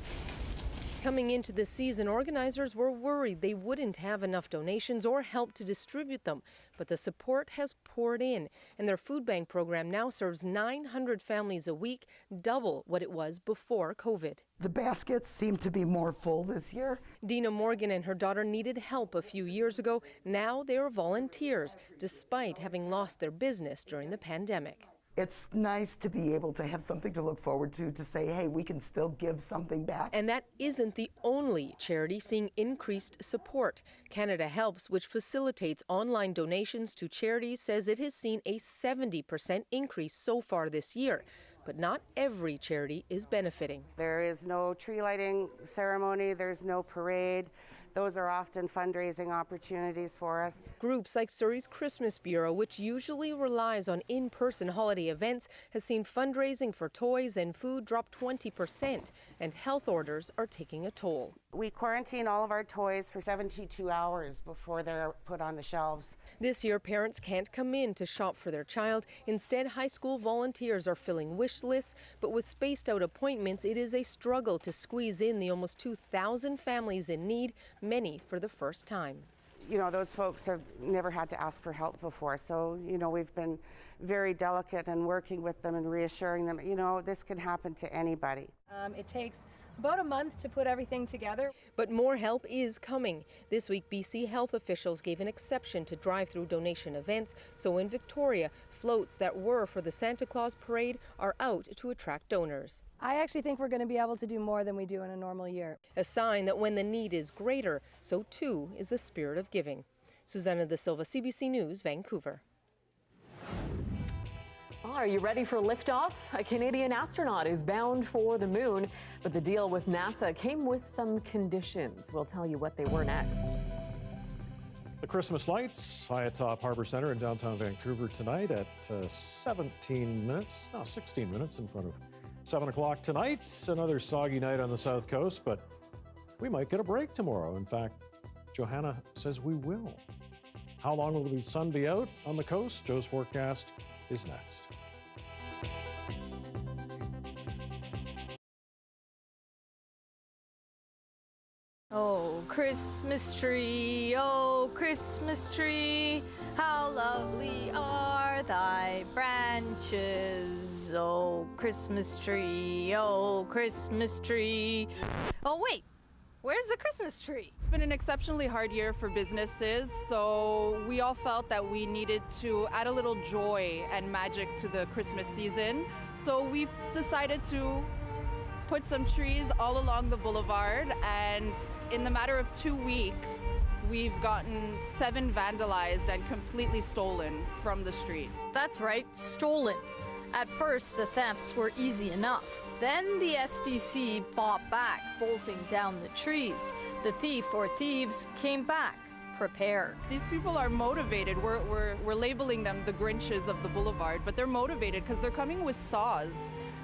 Coming into the season, organizers were worried they wouldn't have enough donations or help to distribute them. But the support has poured in, and their food bank program now serves 900 families a week, double what it was before COVID. The baskets seem to be more full this year. Dina Morgan and her daughter needed help a few years ago. Now they are volunteers, despite having lost their business during the pandemic. It's nice to be able to have something to look forward to say, hey, we can still give something back. And that isn't the only charity seeing increased support. Canada Helps, which facilitates online donations to charities, says it has seen a 70% increase so far this year. But not every charity is benefiting. There is no tree lighting ceremony, there's no parade. Those are often fundraising opportunities for us. Groups like Surrey's Christmas Bureau, which usually relies on in-person holiday events, has seen fundraising for toys and food drop 20%, and health orders are taking a toll. We quarantine all of our toys for 72 hours before they're put on the shelves. This year, parents can't come in to shop for their child. Instead, high school volunteers are filling wish lists, but with spaced out appointments, it is a struggle to squeeze in the almost 2,000 families in need, many for the first time. You know, those folks have never had to ask for help before, so, you know, we've been very delicate in working with them and reassuring them, you know, this can happen to anybody. It takes about a month to put everything together. But more help is coming. This week, BC health officials gave an exception to drive-through donation events. So in Victoria, floats that were for the Santa Claus parade are out to attract donors. I actually think we're going to be able to do more than we do in a normal year. A sign that when the need is greater, so too is the spirit of giving. Susanna Da Silva, CBC News, Vancouver. Are you ready for liftoff? A Canadian astronaut is bound for the moon, but the deal with NASA came with some conditions. We'll tell you what they were next. The Christmas lights high atop Harbour Centre in downtown Vancouver tonight at 16 minutes in front of 7 o'clock tonight. Another soggy night on the South Coast, but we might get a break tomorrow. In fact, Johanna says we will. How long will the sun be out on the coast? Joe's forecast is next. Oh, Christmas tree, oh, Christmas tree, how lovely are thy branches. Oh, Christmas tree, oh, Christmas tree. Oh, wait, where's the Christmas tree? It's been an exceptionally hard year for businesses, so we all felt that we needed to add a little joy and magic to the Christmas season. So we decided to put some trees all along the boulevard, and in the matter of 2 weeks, we've gotten 7 vandalized and completely stolen from the street. That's right, stolen. At first, the thefts were easy enough. Then the STC fought back, bolting down the trees. The thief or thieves came back, prepared. These people are motivated. We're labeling them the Grinches of the boulevard, but they're motivated because they're coming with saws,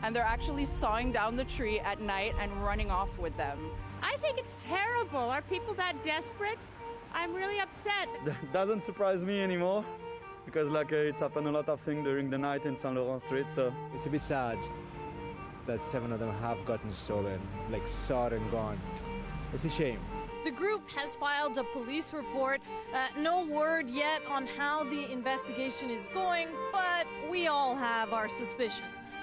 and they're actually sawing down the tree at night and running off with them. I think it's terrible. Are people that desperate? I'm really upset. That doesn't surprise me anymore, because it's happened a lot of things during the night in Saint Laurent Street, so. It's a bit sad that 7 of them have gotten stolen, sawed and gone. It's a shame. The group has filed a police report. No word yet on how the investigation is going, but we all have our suspicions.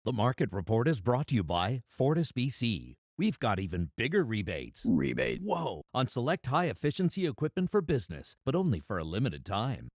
The Market Report is brought to you by Fortis BC. We've got even bigger rebates. Rebate? Whoa! On select high-efficiency equipment for business, but only for a limited time.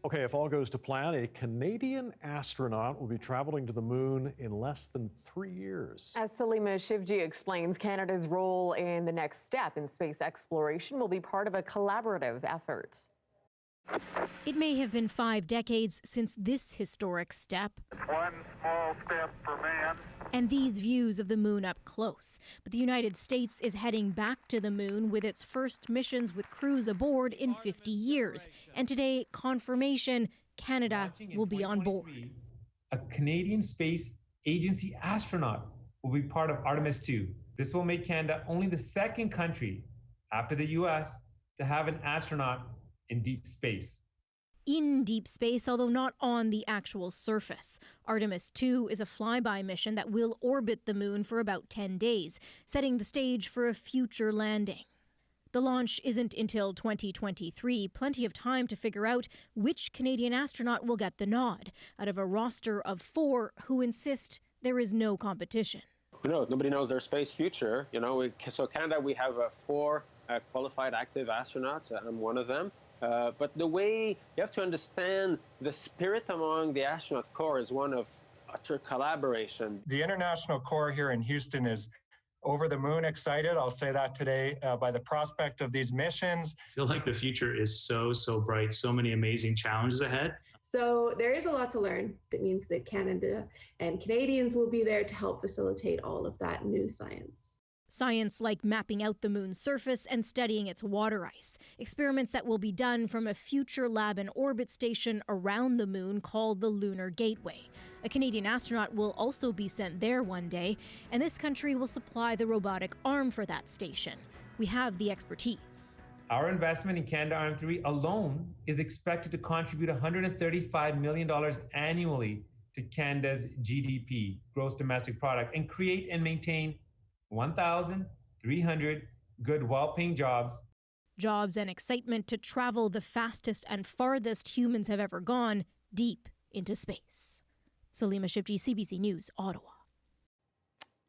Okay, if all goes to plan, a Canadian astronaut will be traveling to the moon in less than 3 years. As Salima Shivji explains, Canada's role in the next step in space exploration will be part of a collaborative effort. It may have been 5 decades since this historic step. One small step for man. And these views of the moon up close. But the United States is heading back to the moon with its first missions with crews aboard in 50 years. And today, confirmation, Canada will be on board. A Canadian Space Agency astronaut will be part of Artemis 2. This will make Canada only the second country after the US to have an astronaut in deep space. in deep space, although not on the actual surface. Artemis 2 is a flyby mission that will orbit the moon for about 10 days, setting the stage for a future landing. The launch isn't until 2023, plenty of time to figure out which Canadian astronaut will get the nod, out of a roster of 4 who insist there is no competition. Who knows? Nobody knows their space future. So Canada, we have 4 qualified active astronauts. I'm one of them. But the way you have to understand the spirit among the astronaut corps is one of utter collaboration. The International Corps here in Houston is over the moon excited, I'll say that today, by the prospect of these missions. I feel like the future is so bright, so many amazing challenges ahead. So there is a lot to learn. It means that Canada and Canadians will be there to help facilitate all of that new science. Science like mapping out the moon's surface and studying its water ice. Experiments that will be done from a future lab and orbit station around the moon called the Lunar Gateway. A Canadian astronaut will also be sent there one day, and this country will supply the robotic arm for that station. We have the expertise. Our investment in Canadarm3 alone is expected to contribute $135 million annually to Canada's GDP, gross domestic product, and create and maintain 1,300 good, well-paying jobs. Jobs and excitement to travel the fastest and farthest humans have ever gone, deep into space. Salima Shipji, CBC News, Ottawa.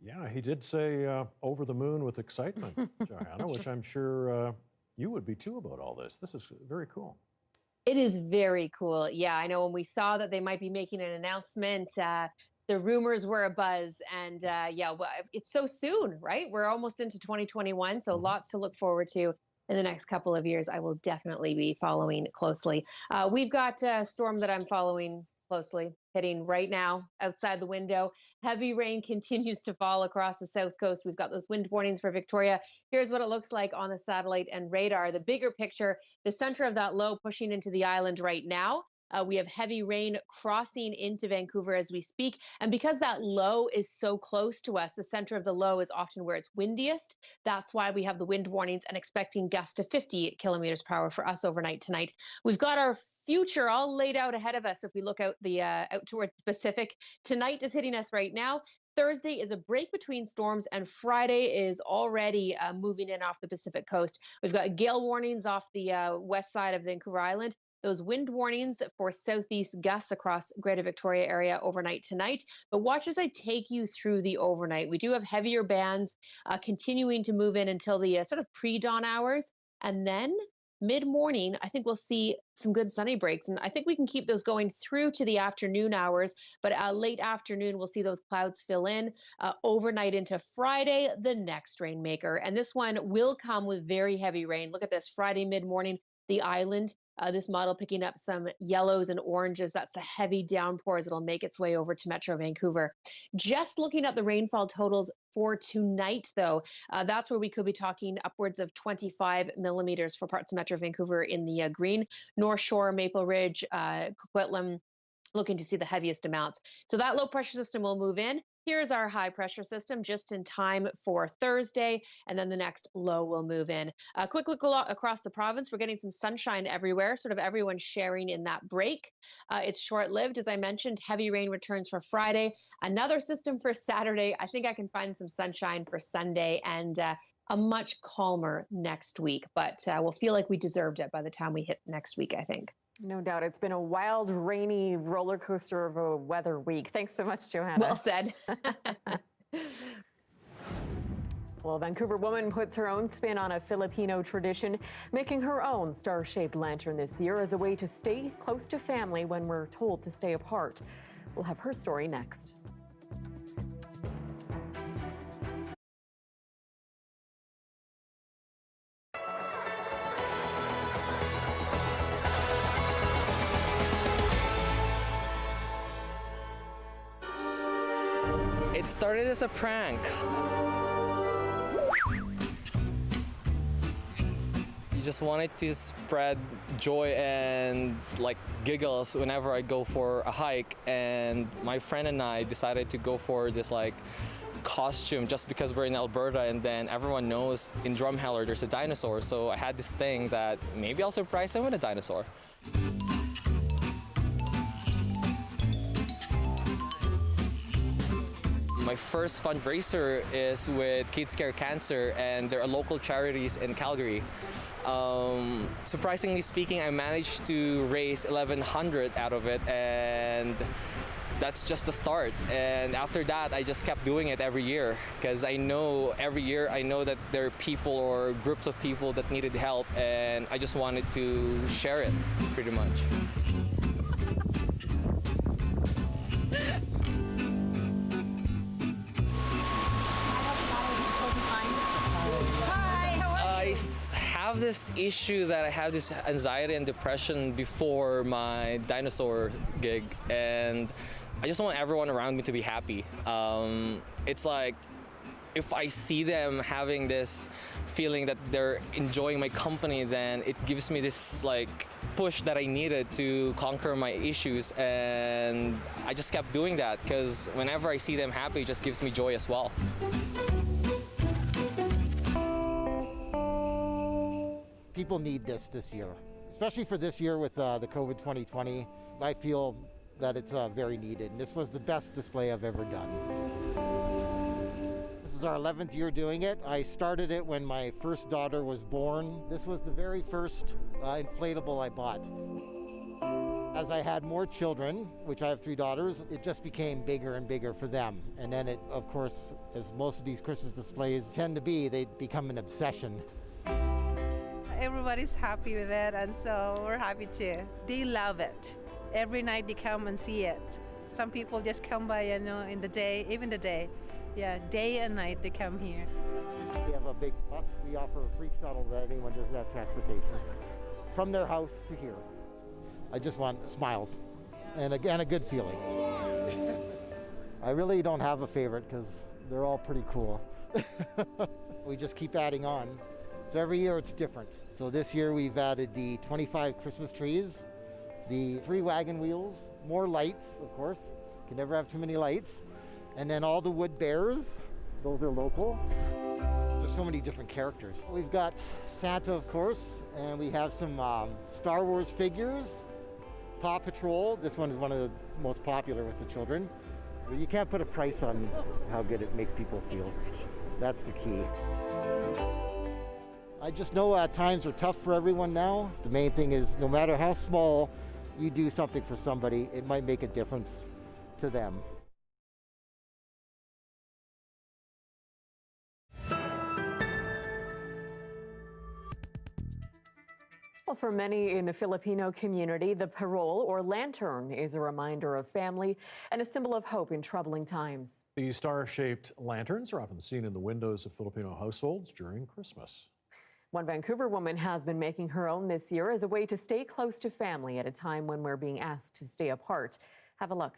Yeah, he did say over the moon with excitement, Johanna, which I'm sure you would be too about all this. This is very cool. It is very cool. Yeah, I know when we saw that they might be making an announcement, the rumors were abuzz, and it's so soon, right? We're almost into 2021, so lots to look forward to in the next couple of years. I will definitely be following closely. We've got a storm that I'm following closely, hitting right now outside the window. Heavy rain continues to fall across the south coast. We've got those wind warnings for Victoria. Here's what it looks like on the satellite and radar. The bigger picture, the center of that low pushing into the island right now. We have heavy rain crossing into Vancouver as we speak. And because that low is so close to us, the center of the low is often where it's windiest. That's why we have the wind warnings and expecting gusts to 50 kilometers per hour for us overnight tonight. We've got our future all laid out ahead of us if we look out towards the Pacific. Tonight is hitting us right now. Thursday is a break between storms, and Friday is already moving in off the Pacific coast. We've got gale warnings off the west side of Vancouver Island. Those wind warnings for southeast gusts across Greater Victoria area overnight tonight. But watch as I take you through the overnight. We do have heavier bands continuing to move in until the sort of pre-dawn hours. And then mid-morning, I think we'll see some good sunny breaks. And I think we can keep those going through to the afternoon hours. But late afternoon, we'll see those clouds fill in. Overnight into Friday, the next rainmaker. And this one will come with very heavy rain. Look at this, Friday mid-morning, the island. This model picking up some yellows and oranges. That's the heavy downpours that'll make its way over to Metro Vancouver. Just looking at the rainfall totals for tonight, though, that's where we could be talking upwards of 25 millimeters for parts of Metro Vancouver in the green. North Shore, Maple Ridge, Coquitlam, looking to see the heaviest amounts. So that low pressure system will move in. Here's our high pressure system just in time for Thursday, and then the next low will move in. A quick look across the province. We're getting some sunshine everywhere, sort of everyone sharing in that break. It's short-lived, as I mentioned. Heavy rain returns for Friday. Another system for Saturday. I think I can find some sunshine for Sunday, and a much calmer next week, but we'll feel like we deserved it by the time we hit next week, I think. No doubt. It's been a wild, rainy roller coaster of a weather week. Thanks so much, Johanna. Well said. Well, a Vancouver woman puts her own spin on a Filipino tradition, making her own star-shaped lantern this year as a way to stay close to family when we're told to stay apart. We'll have her story next. It started as a prank. You just wanted to spread joy and giggles whenever I go for a hike, and my friend and I decided to go for this costume just because we're in Alberta, and then everyone knows in Drumheller there's a dinosaur, so I had this thing that maybe I'll surprise them with a dinosaur. My first fundraiser is with Kids Care Cancer, and there are local charities in Calgary. Surprisingly speaking, I managed to raise $1,100 out of it, and that's just the start. And after that, I just kept doing it every year, because I know every year that there are people or groups of people that needed help, and I just wanted to share it pretty much. I have this issue that I have this anxiety and depression before my dinosaur gig, and I just want everyone around me to be happy. It's like if I see them having this feeling that they're enjoying my company, then it gives me this like push that I needed to conquer my issues, and I just kept doing that because whenever I see them happy, it just gives me joy as well. People need this year, especially for this year with the COVID 2020. I feel that it's very needed, and this was the best display I've ever done. This is our 11th year doing it. I started it when my first daughter was born. This was the very first inflatable I bought. As I had more children, which I have 3 daughters, it just became bigger and bigger for them. And then it, of course, as most of these Christmas displays tend to be, they become an obsession. Everybody's happy with it, and so we're happy too. They love it. Every night they come and see it. Some people just come by, in the day, even the day. Yeah, day and night they come here. We have a big bus. We offer a free shuttle that anyone doesn't have transportation from their house to here. I just want smiles and again a good feeling. I really don't have a favorite because they're all pretty cool. We just keep adding on. So every year it's different. So this year we've added the 25 Christmas trees, the 3 wagon wheels, more lights, of course. Can never have too many lights. And then all the wood bears, those are local. There's so many different characters. We've got Santa, of course, and we have some Star Wars figures, Paw Patrol. This one is one of the most popular with the children. But you can't put a price on how good it makes people feel. That's the key. I just know times are tough for everyone now. The main thing is no matter how small you do something for somebody, it might make a difference to them. Well, for many in the Filipino community, the parol or lantern is a reminder of family and a symbol of hope in troubling times. The star-shaped lanterns are often seen in the windows of Filipino households during Christmas. One Vancouver woman has been making her own this year as a way to stay close to family at a time when we're being asked to stay apart. Have a look.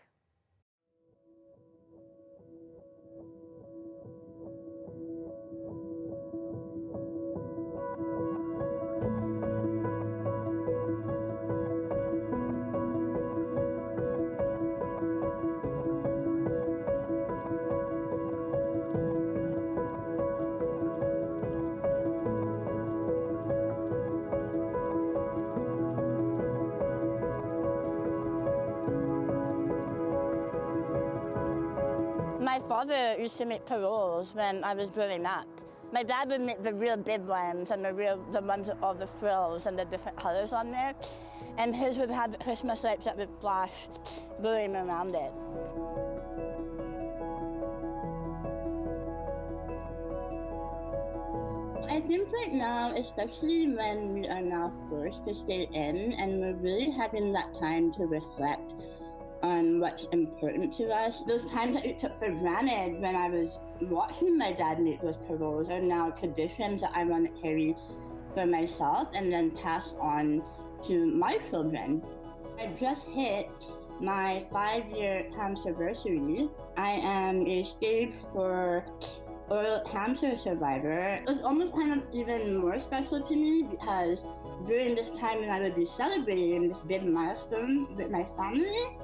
My father used to make paroles when I was growing up. My dad would make the real big ones and the ones with all the frills and the different colors on there. And his would have Christmas lights that would flash glowing around it. I think right now, especially when we are now forced to stay in and we're really having that time to reflect on what's important to us. Those times that we took for granted when I was watching my dad make those paroles are now traditions that I want to carry for myself and then pass on to my children. I just hit my 5-year cancerversary. I am a stage 4 oral cancer survivor. It was almost kind of even more special to me because during this time when I would be celebrating this big milestone with my family,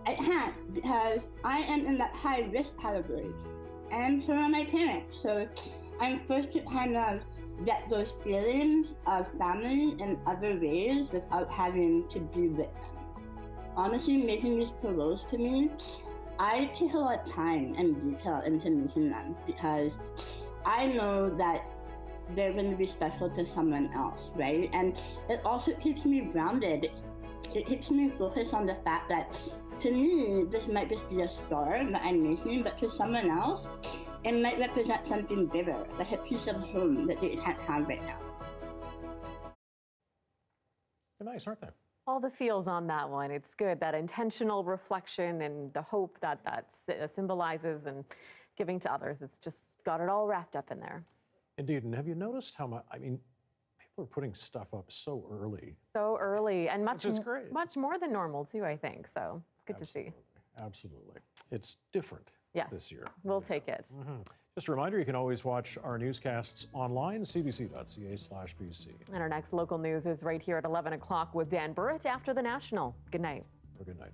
I can't because I am in that high risk category, and so are my parents. So I'm forced to kind of get those feelings of family in other ways without having to be with them. Honestly, making these paroles to me, I take a lot of time and detail into making them because I know that they're going to be special to someone else, right? And it also keeps me grounded. It keeps me focused on the fact that to me, this might just be a star that I'm making, but to someone else, it might represent something bigger, like a piece of home that they can't have right now. They're nice, aren't they? All the feels on that one. It's good, that intentional reflection and the hope that symbolizes and giving to others. It's just got it all wrapped up in there. Indeed, and have you noticed how much, I mean, people are putting stuff up so early. So early, and much more than normal too, I think. So it's good to see. Absolutely. It's different this year. We'll take it. Just a reminder, you can always watch our newscasts online, cbc.ca/BC. And our next local news is right here at 11 o'clock with Dan Burritt after the National. Good night. Good night.